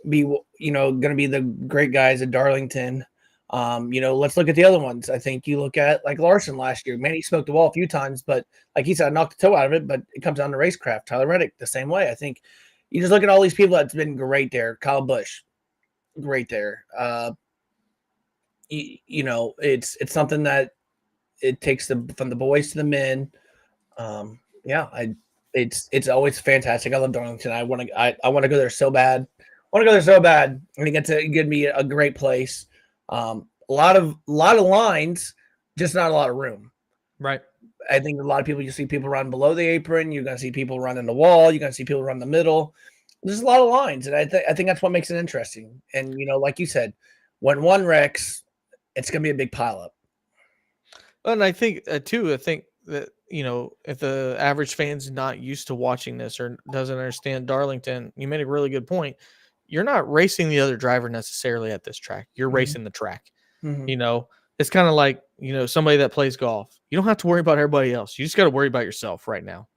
be, you know, going to be the great guys at Darlington. You know, let's look at the other ones. I think you look at like Larson last year. Man, he smoked the wall a few times, but like he said, I knocked the toe out of it, but it comes down to racecraft. Tyler Reddick, the same way. I think you just look at all these people that's been great there. Kyle Busch, great there. You know, it's something that it takes from the boys to the men. It's always fantastic. I love Darlington. I want to go there so bad. I think it's going to be a great place. A lot of lines, just not a lot of room. Right. I think a lot of people, you see people run below the apron. You're going to see people run in the wall. You're going to see people run the middle. There's a lot of lines, and I think that's what makes it interesting. And, you know, like you said, when one wrecks, it's going to be a big pileup. And I think, too, that, you know, if the average fan's not used to watching this or doesn't understand Darlington, you made a really good point. You're not racing the other driver necessarily at this track. You're racing the track. You know, it's kind of like, you know, somebody that plays golf. You don't have to worry about everybody else. You just got to worry about yourself right now.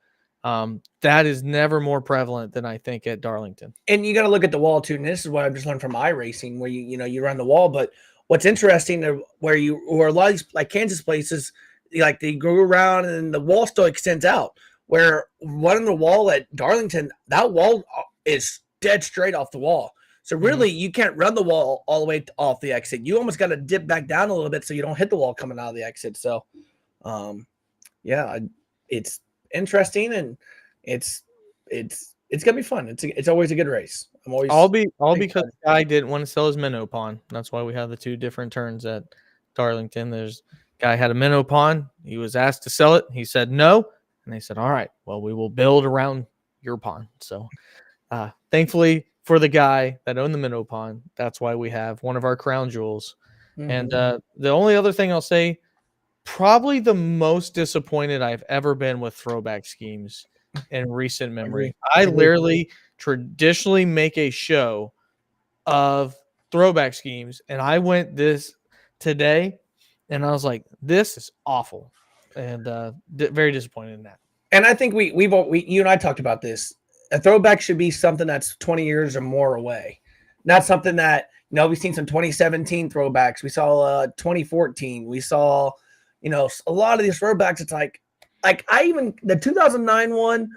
That is never more prevalent than I think at Darlington. And you got to look at the wall too. And this is what I've just learned from iRacing, where you run the wall. But what's interesting, or a lot of these like Kansas places, like they go around and the wall still extends out. Where running the wall at Darlington, that wall is dead straight off the wall. So really, you can't run the wall all the way off the exit. You almost got to dip back down a little bit so you don't hit the wall coming out of the exit. So, it's interesting, and it's gonna be fun. It's always a good race. All because the guy didn't want to sell his minnow pond. That's why we have the 2 different turns at Darlington. There's guy had a minnow pond. He was asked to sell it. He said no, and they said, "All right, well, we will build around your pond." So, thankfully for the guy that owned the minnow pond, that's why we have one of our crown jewels. And the only other thing I'll say, probably the most disappointed I've ever been with throwback schemes in recent memory. I literally traditionally make a show of throwback schemes, and I went this today, and I was like, this is awful, and very disappointed in that. And I think you and I talked about this. A throwback should be something that's 20 years or more away, not something that, you know, we've seen some 2017 throwbacks. We saw 2014. We saw, you know, a lot of these throwbacks. It's like the 2009 one,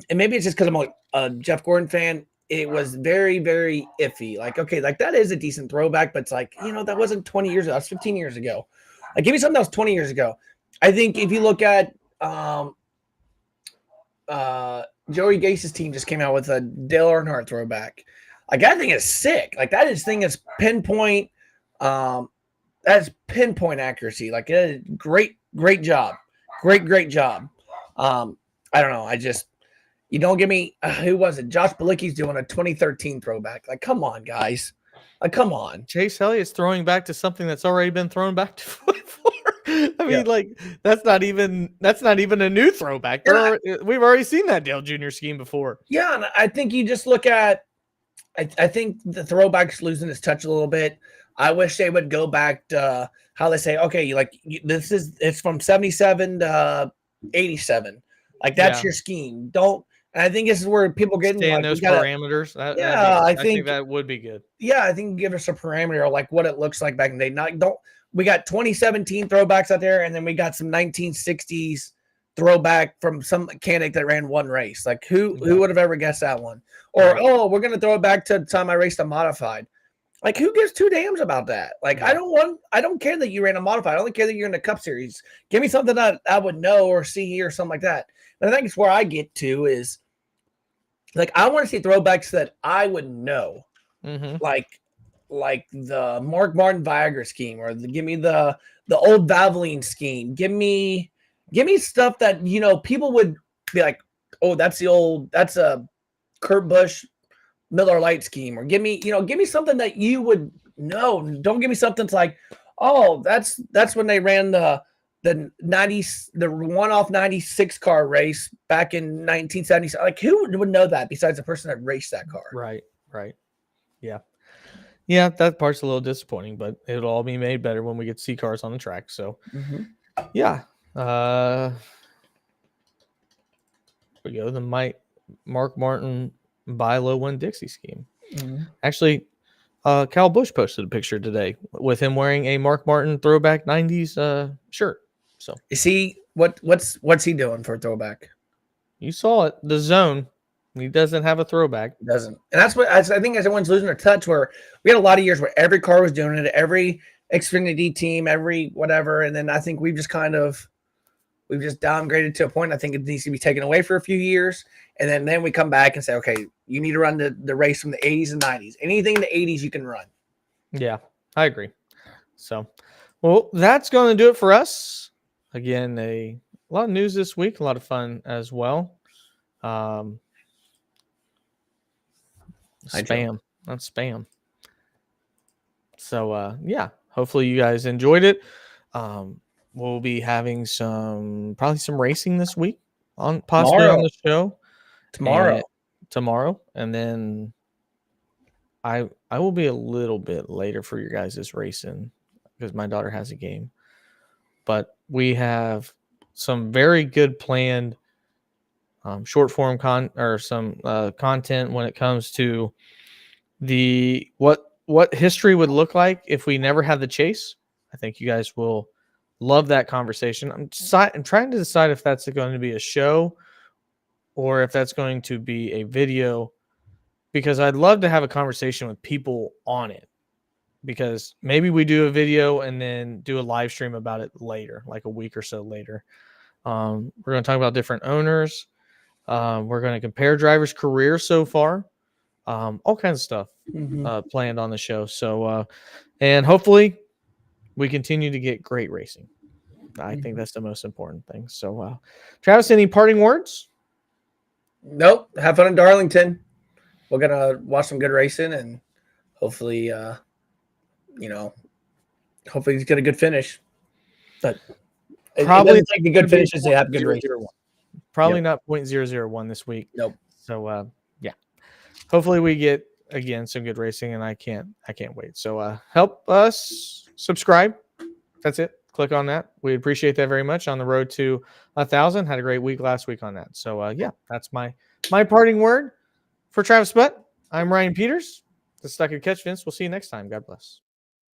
and maybe it's just because I'm a Jeff Gordon fan. it was very, very iffy. Like, okay, like that is a decent throwback, but it's like, that wasn't 20 years ago. That's 15 years ago. Like, give me something that was 20 years ago. I think if you look at Joey Gase's team just came out with a Dale Earnhardt throwback. Like, that thing is sick. Like, thing is pinpoint. That's pinpoint accuracy. Like, great job. Great job. I don't know. You don't give me, who was it? Josh Bilicki's doing a 2013 throwback. Like, come on, guys. Like, come on. Chase Elliott's throwing back to something that's already been thrown back to before. I mean, like, that's not even a new throwback. We've already seen that Dale Jr. scheme before. Yeah, and I think you just look at, I think the throwback's losing its touch a little bit. I wish they would go back to how they say, okay, like it's from 77 to 87. Like, that's your scheme. And I think this is where people get in those parameters. I think that would be good. Yeah, I think give us a parameter of like what it looks like back in the day. We got 2017 throwbacks out there, and then we got some 1960s throwback from some mechanic that ran one race. Like, who would have ever guessed that one? Or we're gonna throw it back to the time I raced a modified. Like, who gives two damns about that? Like, I don't care that you ran a modified. I only care that you're in the Cup Series. Give me something that I would know or see or something like that. And I think it's where I get to is, like, I want to see throwbacks that I would know, like the Mark Martin Viagra scheme, or give me the old Valvoline scheme. Give me stuff that people would be like, oh, that's a Kurt Busch Miller Lite scheme, or give me something that you would know. Don't give me something that's like, oh, that's when they ran the 90s, the one-off 96 car race back in 1970s. Like, who would know that besides the person that raced that car? Right. Yeah, that part's a little disappointing, but it'll all be made better when we get to see cars on the track. So, yeah. We go the Mark Martin buy low one Dixie scheme. Actually, Kyle Busch posted a picture today with him wearing a Mark Martin throwback 90s shirt. So, is he what's he doing for a throwback? You saw it, the zone. He doesn't have a throwback. He doesn't. And that's what I think everyone's losing their touch, where we had a lot of years where every car was doing it, every Xfinity team, every whatever. And then I think we've just downgraded to a point. I think it needs to be taken away for a few years. And then we come back and say, okay, you need to run the race from the 80s and 90s. Anything in the 80s you can run. Yeah, I agree. So, well, that's going to do it for us. Again, a lot of news this week, a lot of fun as well. Spam. That's spam. So, yeah, hopefully you guys enjoyed it. We'll be having probably some racing this week possibly on the show. Tomorrow. And then I will be a little bit later for your guys' racing because my daughter has a game. But we have some very good planned short form content when it comes to what history would look like if we never had the chase. I think you guys will love that conversation. I'm trying to decide if that's going to be a show or if that's going to be a video, because I'd love to have a conversation with people on it, because maybe we do a video and then do a live stream about it later, like a week or so later. We're going to talk about different owners. We're going to compare drivers' careers so far. All kinds of stuff planned on the show. So, and hopefully we continue to get great racing. I think that's the most important thing. So, Travis, any parting words? Nope. Have fun in Darlington. We're going to watch some good racing, and hopefully, hopefully he's got a good finish. But probably it take the good finishes, they have good races. Probably not 0.001 this week. Nope. So, yeah. Hopefully we get, again, some good racing, and I can't wait. So, help us subscribe. That's it. Click on that. We appreciate that very much. On the road to 1,000. Had a great week last week on that. So, yeah, that's my parting word for Travis Butt. I'm Ryan Peters. The Stuck and Catch Vince. We'll see you next time. God bless.